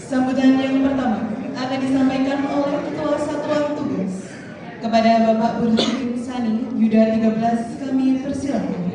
Sambutan yang pertama akan disampaikan oleh Ketua Satuan Tugas kepada Bapak Burhanuddin Sani, Yuda 13, kami persilakan.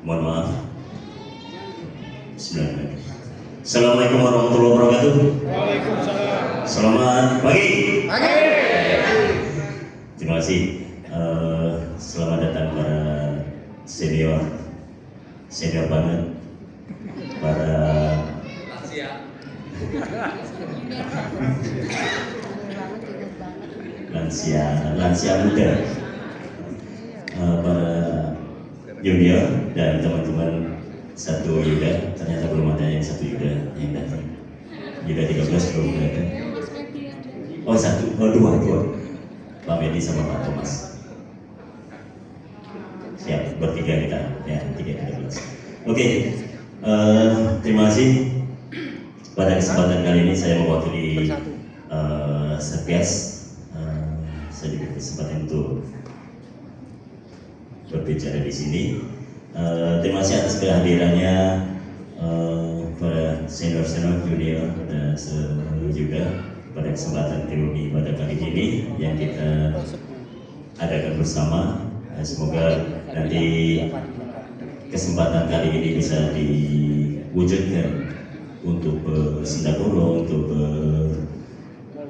Mohon maaf. Bismillahirrahmanirrahim. Assalamualaikum warahmatullahi wabarakatuh. Waalaikumsalam. Selamat pagi. Pagi. Terima kasih. Selamat datang para senior banget, para lansia muda, para junior dan teman-teman satu Yuda. Ternyata belum ada yang satu Yuda yang datang. Yuda 13 belum datang. Dua. Pak Medi sama Pak Thomas. Siap, bertiga kita, ya 13. Oke, terima kasih. Pada kesempatan kali ini saya mewakili Satgas. Saya diberi kesempatan untuk berbicara di sini. Terima kasih atas kehadirannya para senior, junior, dan juga pada kesempatan reuni pada kali ini yang kita adakan bersama. Semoga nanti kesempatan kali ini bisa diwujudkan untuk bersendakuro, untuk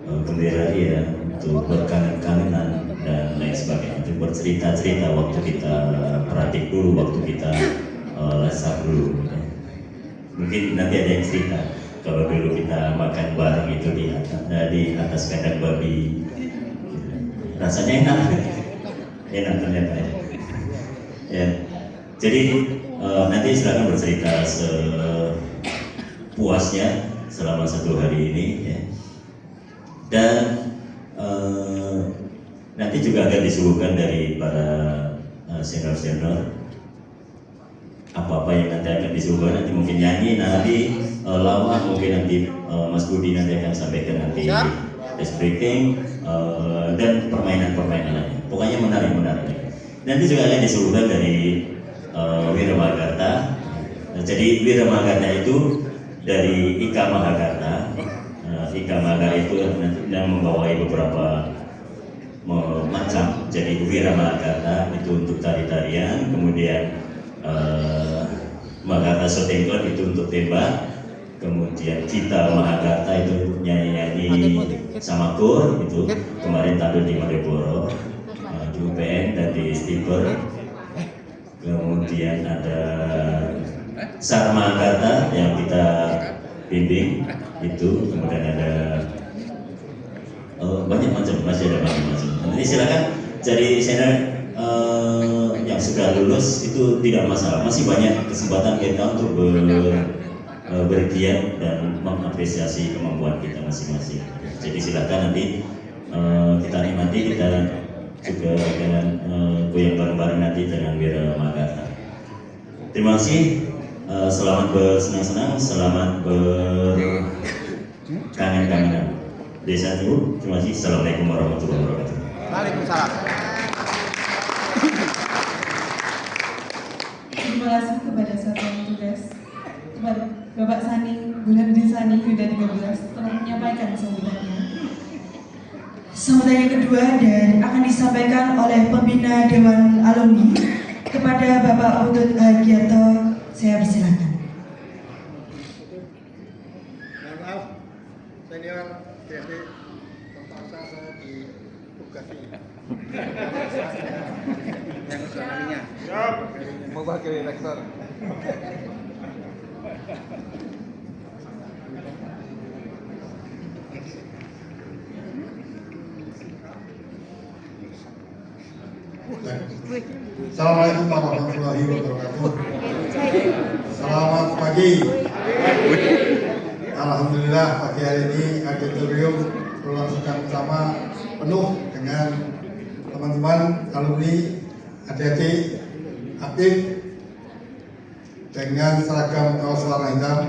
bergembira ria, untuk berkangen-kangenan dan lain sebagainya, untuk bercerita-cerita waktu kita praktik dulu, waktu kita lesar dulu. Mungkin nanti ada yang cerita kalau dulu kita makan bareng itu di atas kandang babi, rasanya enak ternyata ya. Jadi nanti silakan bercerita sepuasnya selama 1 hari ini ya. Dan nanti juga akan disuguhkan dari para senior apa-apa yang nanti akan disuguhkan. Nanti mungkin nyanyi, nanti lawak, mungkin nanti Mas Budi nanti akan sampaikan nanti ice breaking dan permainan lainnya. Pokoknya menarik. Nanti juga akan disuguhkan dari Wira Mahakarta. Jadi Wira Mahakarta itu dari Ika Mahakarta. Ika Mahakarta itu yang membawai beberapa macam. Jadi Wira Mahakarta itu untuk tari-tarian, kemudian Mahakarta Shooting Club itu untuk tembak, kemudian Kita Mahakarta itu nyanyi-nyanyi sama kur, itu kemarin tampil di Malioboro, di UPN dan di Stiper. Kemudian ada Sar Mahakarta yang kita bimbing itu, kemudian ada banyak macam, masih ada banyak macam. Nanti silakan jadi senior yang sudah lulus itu tidak masalah, masih banyak kesempatan kita untuk bergiat dan mengapresiasi kemampuan kita masing-masing. Jadi silakan nanti kita nikmati, kita juga akan goyang bareng-bareng nanti dengan Wira Mahakarta. Terima kasih, selamat bersenang-senang, selamat berkangen-kangenan. Desa Tiru, terima kasih. Assalamualaikum warahmatullahi wabarakatuh. Waalaikumsalam. Terima kasih kepada Satuan Tugas, kepada Bapak Burhanuddin Sani, Yuda 13 telah menyampaikan sambutannya. Sambutan yang kedua dan akan disampaikan oleh pembina Dewan Alumni kepada Bapak Utut Hagianto. Saya persilakan. Maaf, senior DSD terpaksa saya ditugasi yang usaha mau wakil rektor. Assalamualaikum warahmatullahi wabarakatuh. Selamat pagi. Alhamdulillah pagi hari ini auditorium berlangsungkan bersama penuh dengan teman-teman alumni, adik-adik, aktif dengan seragam kaos warna hitam.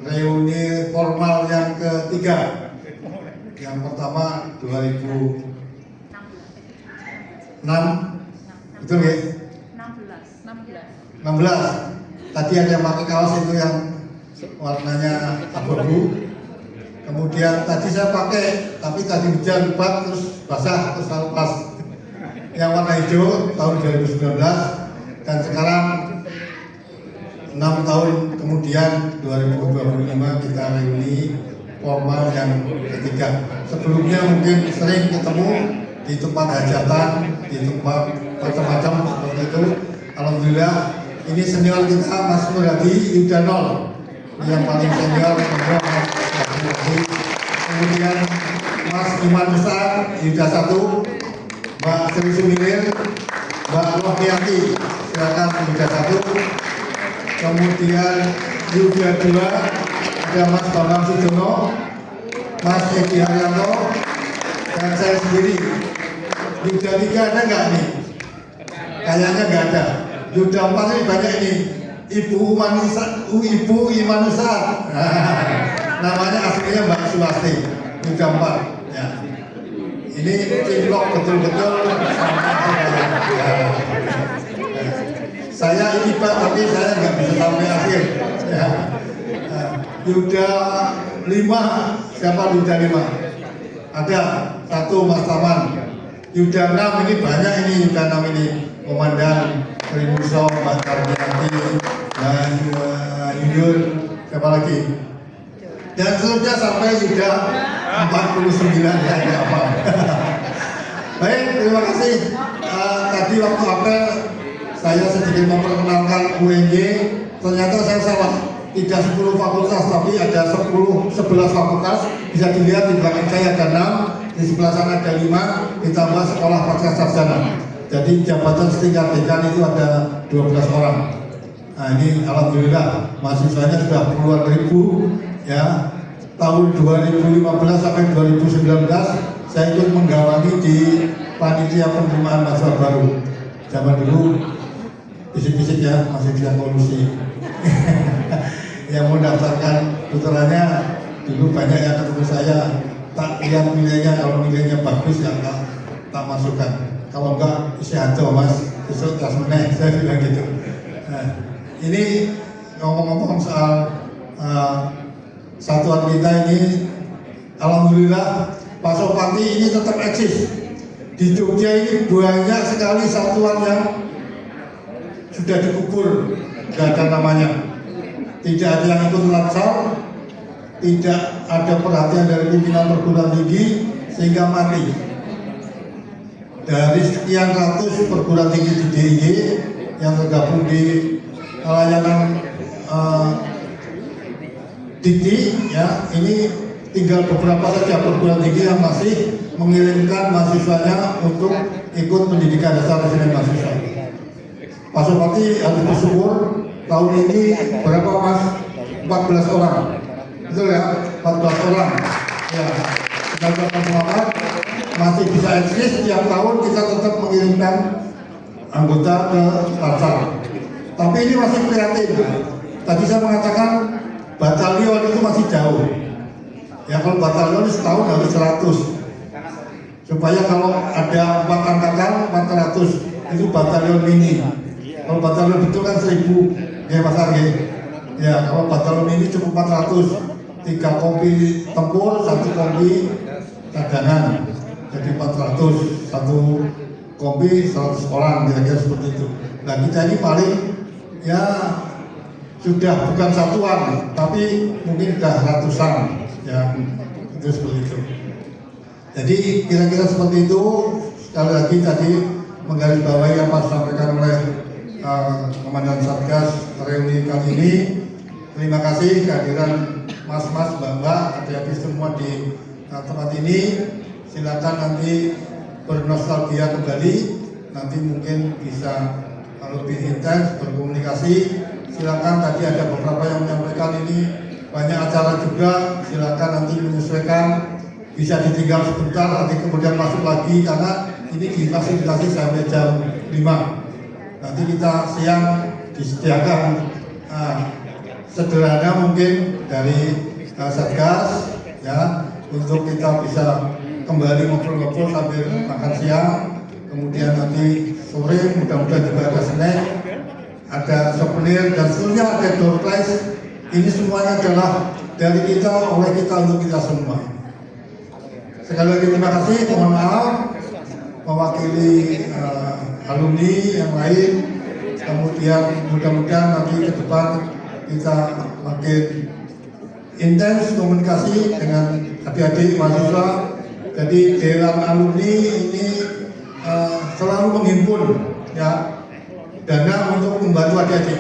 Reuni formal yang ketiga. Yang pertama 2006, betul ya? 16. Tadi ada yang pakai kaos itu yang warnanya abu-abu. Kemudian tadi saya pakai, tapi tadi hujan lebat terus basah terus saya lepas. Yang warna hijau tahun 2019 dan sekarang 6 tahun kemudian 2025 kita reuni formal yang ketiga. Sebelumnya mungkin sering ketemu di tempat hajatan, di tempat macam-macam seperti itu. Alhamdulillah ini senior kita Mas Muradi Yudanol yang paling senior, kemudian Mas Iman Besar Yuda 1, Mbak Sri Sumilir, Mbak Rohmiati silakan Yuda 1, kemudian Yuda 2 ada Mas Bambang Sujono, Mas Edi Haryanto, dan saya sendiri. Yuda 3 ada nggak nih? Kayaknya nggak ada. Yuda 4 ini banyak ini. Ibu Imanusa. Namanya aslinya Mbak Suwasti. Yuda 4. Ya. Ini cinlok betul-betul. Saya ini Pak, tapi saya nggak bisa sampai akhir. Ya. Yuda 5, siapa Yuda 5? Ada 1 Mas Taman. Yuda 6 ini banyak ini, Yuda 6 ini Komandan Trimuso, Mbak Tarmiati, dan Yuyun, siapa lagi? Dan seterusnya sampai Yuda 49 ya, ini apa? Baik, terima kasih. Tadi waktu apel saya sedikit memperkenalkan UNY, ternyata saya salah. Tidak 10 fakultas, tapi ada 11 fakultas. Bisa dilihat di belakang saya ada 6, di sebelah sana ada 5, ditambah sekolah pasca sarjana. Jadi jabatan setingkat dekan itu ada 12 orang. Nah ini alhamdulillah mahasiswanya sudah puluhan ribu ya. Tahun 2015 sampai 2019 saya ikut menggawangi di panitia penerimaan mahasiswa baru. Zaman dulu bisik-bisik ya, masih tidak kolusi. Yang mau daftarkan putranya dulu banyak yang ketemu saya, tak lihat nilainya, kalau nilainya bagus ya tak masukkan, kalau enggak isi aja Mas, besok kelas meneng, saya bilang gitu. Nah, ini ngomong-ngomong soal satuan kita ini, alhamdulillah Pak Sopati ini tetap eksis. Di Jogja ini banyak sekali satuan yang sudah dikubur, gak ada namanya. Tidak ada yang ikut lansar, tidak ada perhatian dari pimpinan perguruan tinggi sehingga mati. Dari sekian ratus perguruan tinggi di DIY yang tergabung di layanan Dikti, ya ini tinggal beberapa saja perguruan tinggi yang masih mengirimkan mahasiswanya untuk ikut pendidikan dasar resimen mahasiswa. Pak Sopati harus bersyukur. Tahun ini berapa Mas? 14 orang. Betul ya? 14 orang. Ya. Kita selamat masih bisa eksis, tiap tahun kita tetap mengirimkan anggota ke Lansar. Tapi ini masih kreatif. Tadi saya mengatakan batalion itu masih jauh. Ya kalau batalion setahun harus 100. Supaya kalau ada 4 angkatan 400 itu batalion mini. Kalau batalion betul kan 1000. Ya Mas Arge. Ya kalau batalion ini cukup 400, 3 kompi tempur, 1 kompi cadangan, jadi 400, 1 kompi 100 orang, kira-kira seperti itu. Nah kita ini paling ya sudah bukan satuan, tapi mungkin sudah ratusan, ya itu seperti itu. Jadi kira-kira seperti itu. Sekali lagi tadi menggarisbawahi apa disampaikan oleh Komandan Satgas reuni kali ini. Terima kasih kehadiran mas-mas, mbak-mbak, adik-adik semua di tempat ini. Silakan nanti bernostalgia kembali, nanti mungkin bisa lebih intens berkomunikasi. Silakan, tadi ada beberapa yang menyampaikan ini banyak acara juga, silakan nanti menyesuaikan, bisa ditinggal sebentar nanti kemudian masuk lagi karena ini difasilitasi sampai jam 5. Nanti kita siang disediakan sederhana mungkin dari Satgas ya, untuk kita bisa kembali ngobrol-ngobrol sambil makan siang. Kemudian nanti sore mudah-mudahan juga ada snack, ada souvenir dan seterusnya, ada door prize. Ini semuanya adalah dari kita, oleh kita, untuk kita semua. Sekali lagi terima kasih, mohon maaf mewakili alumni yang lain. Kemudian mudah-mudahan nanti ke depan kita makin intens komunikasi dengan adik-adik mahasiswa. Jadi dalam alumni ini selalu menghimpun ya dana untuk membantu adik-adik.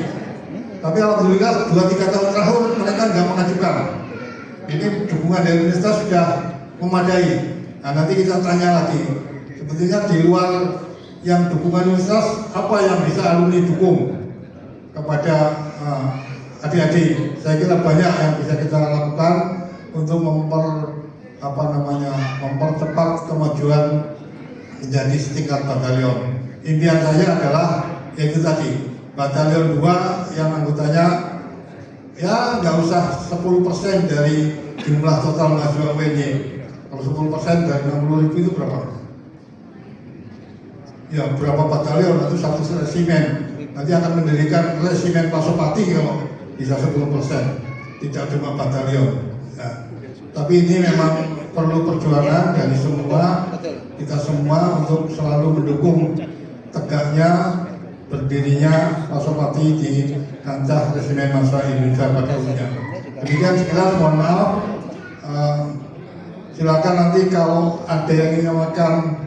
Tapi alhamdulillah 2-3 tahun terakhir mereka nggak mengajukan. Ini dukungan dari universitas sudah memadai. Nah, nanti kita tanya lagi. Sebetulnya di luar yang dukungan universitas, apa yang bisa alumni dukung kepada adik-adik? Saya kira banyak yang bisa kita lakukan untuk mempercepat kemajuan menjadi setingkat batalion. Impian saya adalah yaitu tadi, batalion 2 yang anggotanya ya nggak usah 10% dari jumlah total mahasiswa UNY. Kalau 10% dari 60.000 itu berapa? Ya berapa batalion atau satu resimen. Nanti akan mendirikan resimen Pasopati kalau bisa 10%, tidak cuma batalion. Ya. Tapi ini memang perlu perjuangan dari semua, kita semua untuk selalu mendukung tegaknya berdirinya Pasopati di kancah resimen masa Indonesia pada umumnya. Demikian sekilas, mohon maaf. Silakan nanti kalau ada yang ingin menyampaikan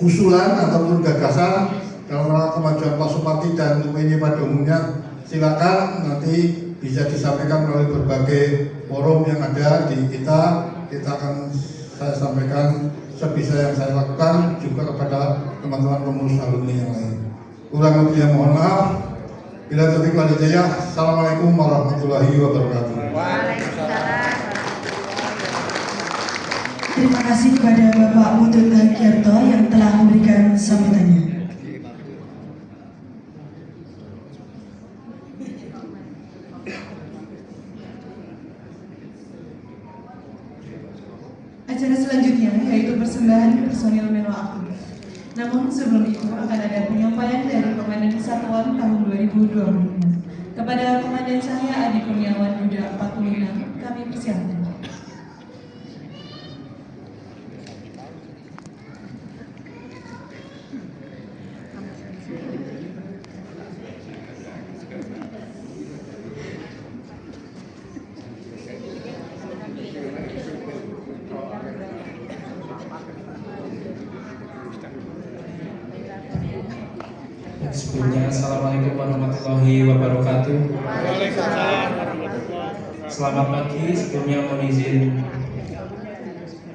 usulan ataupun gagasan dalam rangka kemajuan Pasopati dan UNY pada umumnya, silakan nanti bisa disampaikan melalui berbagai forum yang ada di kita. Kita akan saya sampaikan sebisa yang saya lakukan juga kepada teman-teman pengurus alumni yang lain. Kurang lebihnya mohon maaf. Bila taufiq wal hidayah. Assalamualaikum warahmatullahi wabarakatuh. Waalaikumsalam. Terima kasih kepada Bapak Putut Hagiarto yang telah memberikan sambutannya. Acara selanjutnya yaitu persembahan personil Menwa aktif. Namun sebelum itu akan ada penyampaian dari Komandan Satuan tahun 2020. Kepada Komandan saya Adi Kurniawan Yuda 46, kami persilakan. Sebelumnya, Assalamualaikum warahmatullahi wabarakatuh. Selamat pagi. Sebelumnya mohon izin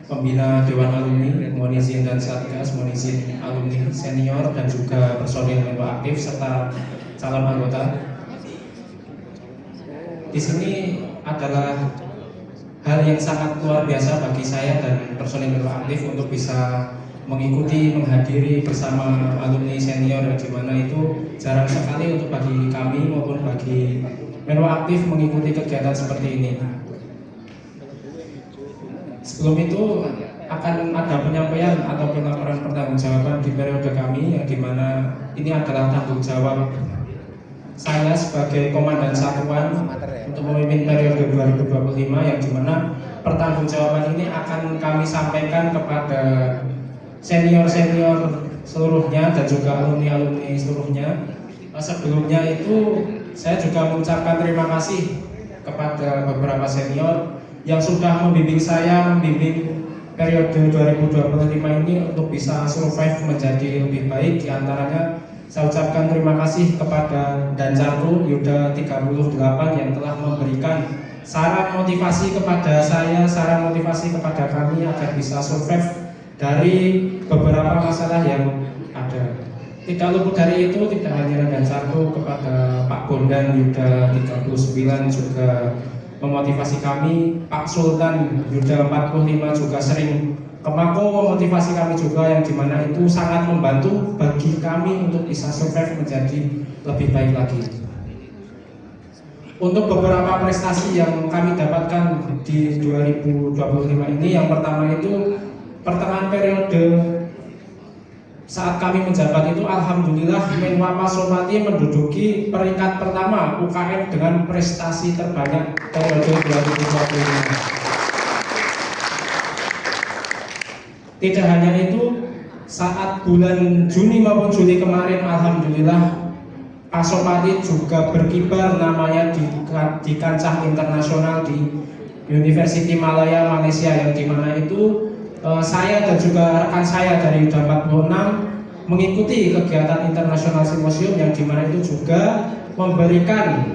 pembina Dewan Alumni, mohon izin dan Satgas, mohon izin alumni senior dan juga personil Menwa aktif serta calon anggota. Di sini adalah hal yang sangat luar biasa bagi saya dan personil Menwa aktif untuk bisa mengikuti, menghadiri bersama alumni senior, yang dimana itu jarang sekali untuk bagi kami maupun bagi Menwa aktif mengikuti kegiatan seperti ini. Sebelum itu akan ada penyampaian ataupun laporan pertanggungjawaban di periode kami, yang dimana ini adalah tanggung jawab saya sebagai Komandan Satuan untuk memimpin periode 2025, yang dimana pertanggungjawaban ini akan kami sampaikan kepada senior-senior seluruhnya dan juga alumni-alumni seluruhnya. Sebelumnya itu saya juga mengucapkan terima kasih kepada beberapa senior yang sudah membimbing saya, membimbing periode 2025 ini untuk bisa survive menjadi lebih baik. Di antaranya saya ucapkan terima kasih kepada Dancaru Yuda 38 yang telah memberikan saran motivasi kepada saya, saran motivasi kepada kami agar bisa survive dari beberapa masalah yang ada. Tidak luput dari itu, tidak hanya dan satu kepada Pak Bondan Yuda 39 juga memotivasi kami, Pak Sultan Yuda 45 juga sering ke Mako memotivasi kami juga, yang dimana itu sangat membantu bagi kami untuk bisa survive menjadi lebih baik lagi. Untuk beberapa prestasi yang kami dapatkan di 2025 ini, yang pertama itu pertengahan periode saat kami menjabat itu, alhamdulillah Menwa Pasopati menduduki peringkat pertama UKM dengan prestasi terbanyak periode 2025. Tidak hanya itu, saat bulan Juni maupun Juli kemarin, alhamdulillah Pasopati juga berkibar namanya di kancah internasional di University Malaya Malaysia, yang dimana itu saya dan juga rekan saya dari UDA 46 mengikuti kegiatan internasional simposium, yang dimana itu juga memberikan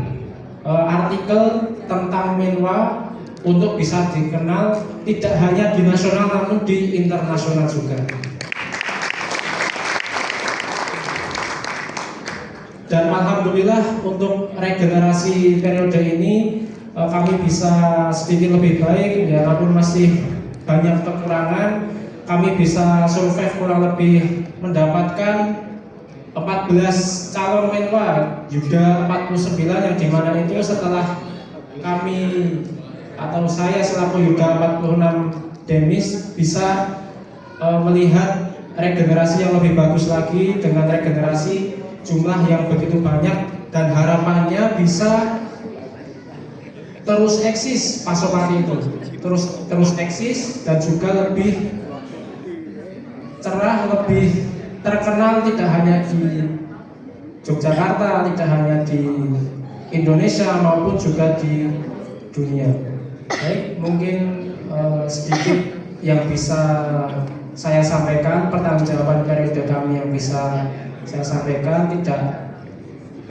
artikel tentang Menwa untuk bisa dikenal tidak hanya di nasional namun di internasional juga. Dan alhamdulillah untuk regenerasi periode ini kami bisa sedikit lebih baik, ya, walaupun masih banyak kekurangan. Kami bisa survive kurang lebih mendapatkan 14 calon Menwa Yuda 49, yang dimana itu setelah kami atau saya selaku Yuda 46 Demis bisa melihat regenerasi yang lebih bagus lagi dengan regenerasi jumlah yang begitu banyak, dan harapannya bisa terus eksis Pasopati itu, terus eksis dan juga lebih cerah, lebih terkenal tidak hanya di Yogyakarta, tidak hanya di Indonesia maupun juga di dunia. Baik, mungkin sedikit yang bisa saya sampaikan, pertanggungjawaban periode kami yang bisa saya sampaikan. Tidak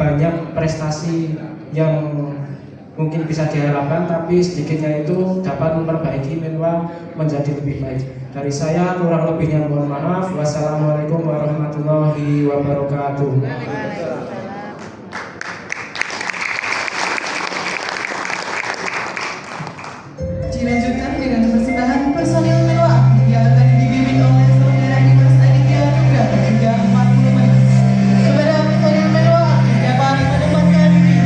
banyak prestasi yang mungkin bisa diharapkan, tapi sedikitnya itu dapat memperbaiki Menwa menjadi lebih baik. Dari saya kurang lebihnya mohon maaf. Wassalamualaikum warahmatullahi wabarakatuh. Dilanjutkan dengan persembahan personil Menwa yang akan dibimbing oleh saudara Dimas Aditya Nugra hingga 40 menit. Kepada personil Menwa dapat menempatkan diri.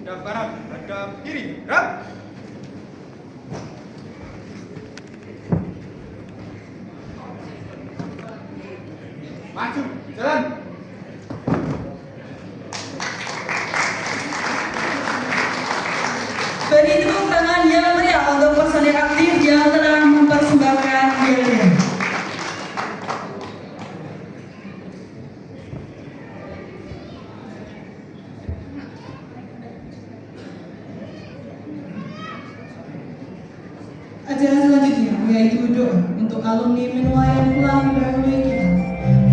hadap kanan, hadap kiri, gerak. Maju, jalan. Beri tepuk tangan yang meriah untuk personil aktif yang telah mempersembahkan medali. Acara selanjutnya yaitu doa untuk alumni menua yang telah mendahului kita,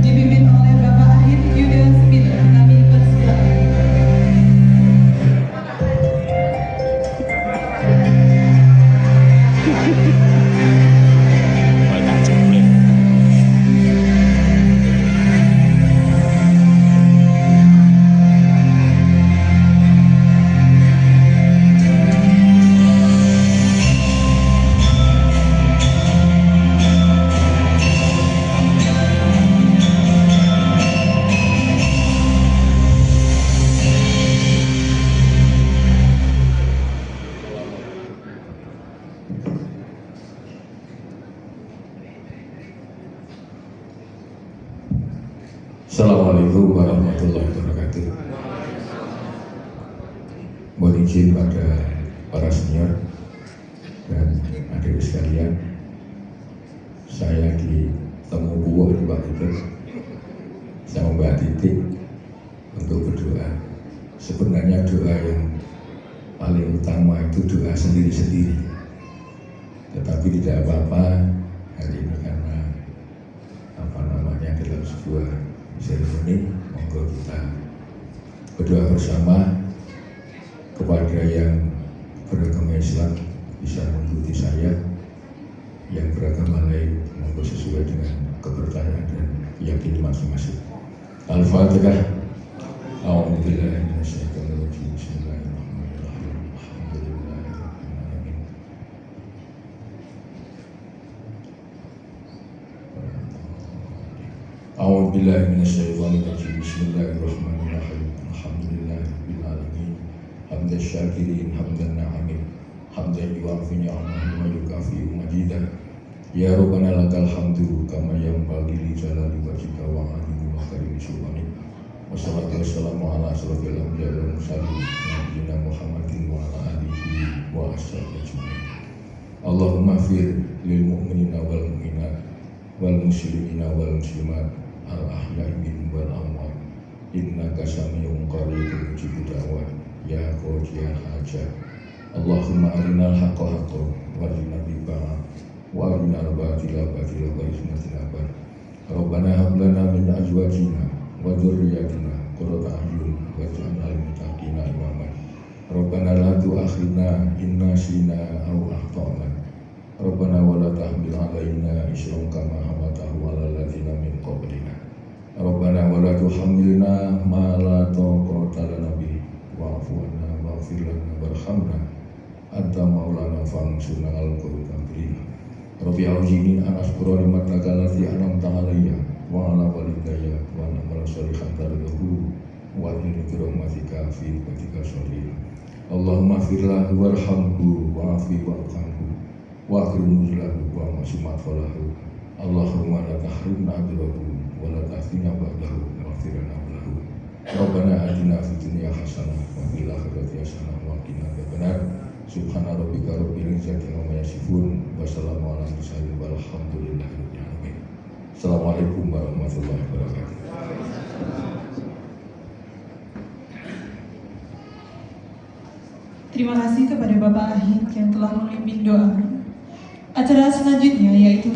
dipimpin oleh Bapak Ahid Yuda Spida. Kami persilakan. Assalamualaikum warahmatullahi wabarakatuh. Mohon izin pada para senior dan adik sekalian, saya ditemu buah di waktu itu, saya membawa titik untuk berdoa. Sebenarnya doa yang paling utama itu doa sendiri-sendiri, tetapi tidak apa-apa hari ini karena dalam sebuah seremoni, monggo kita berdoa bersama kepada yang beragama Islam bisa mengikuti saya, yang beragama lain monggo sesuai dengan kepercayaan dan keyakinan masing-masing. Al-Fatihah. A'udzubillahi minasyaitonir rajim. Bismillahirrahmanirrahim. Alhamdulillahirabbil alamin. A'udzubillahi minasyaitonir rajim. Bismillahirrahmanirrahim. Alhamdulillahirabbil alamin. Hamdan syakirin, hamdan na'imin, hamdan yuwafi ni'amahu wa yukafi'u majidah. Ya Rabbana lakal hamdu kama yanbaghi li jalali wajhika wa 'azimi makarimi sultanik. Wassalatu wassalamu ala asyrofil anbiya'i wal mursalin nabiyyina Muhammadin wa ala alihi wa ashabihi ajma'in. Allahumma fir lil mu'minina wal mu'minat wal muslimina wal muslimat al ahya'i minhum wal amwat innaka sami'un qaribun mujibud da'wat ya qadiyal hajat. Allahumma arinal haqqa haqqan warina biba'a wa arinal batila batila warina tinabah. Rabbana hab lana min azwajina wa dzurriyyatina qurrata a'yun waj'alna lil muttaqina imama. Rabbana la tu'akhidna in nasina aw akhtana. Rabbana wa la tahmil 'alaina isran kama hamaltahu 'alal ladzina min qablina. Rabbana wa la tuhammilna ma la taqata lana bihi wa'fu 'anna waghfir lana warhamna anta maulana fansurna 'alal qawmil kafirin. Rabbi auzi'ni an ashkura ni'mataka allati an'amta 'alayya wa 'ala walidayya wa an a'mala shalihan tardahu wa inni bi rahmatika fi ibadika sholihin. Allahumma fir lahu warhamhu wa'afi wa'anhu wa akrim nuzulahu wa masumat falahu. Allahumma la tahrimna ajrahu wa la tahfina ba'dahu wa firna lahu. Rabbana atina fid dunya hasanah wa fil akhirati hasanah wa qina adzabannar. Subhana rabbika rabbil izzati amma yasifun wa salamun alal mursalin walhamdulillahi rabbil alamin. Assalamualaikum warahmatullahi wabarakatuh. Terima kasih kepada Bapak Ahid yang telah memimpin doa. Acara selanjutnya yaitu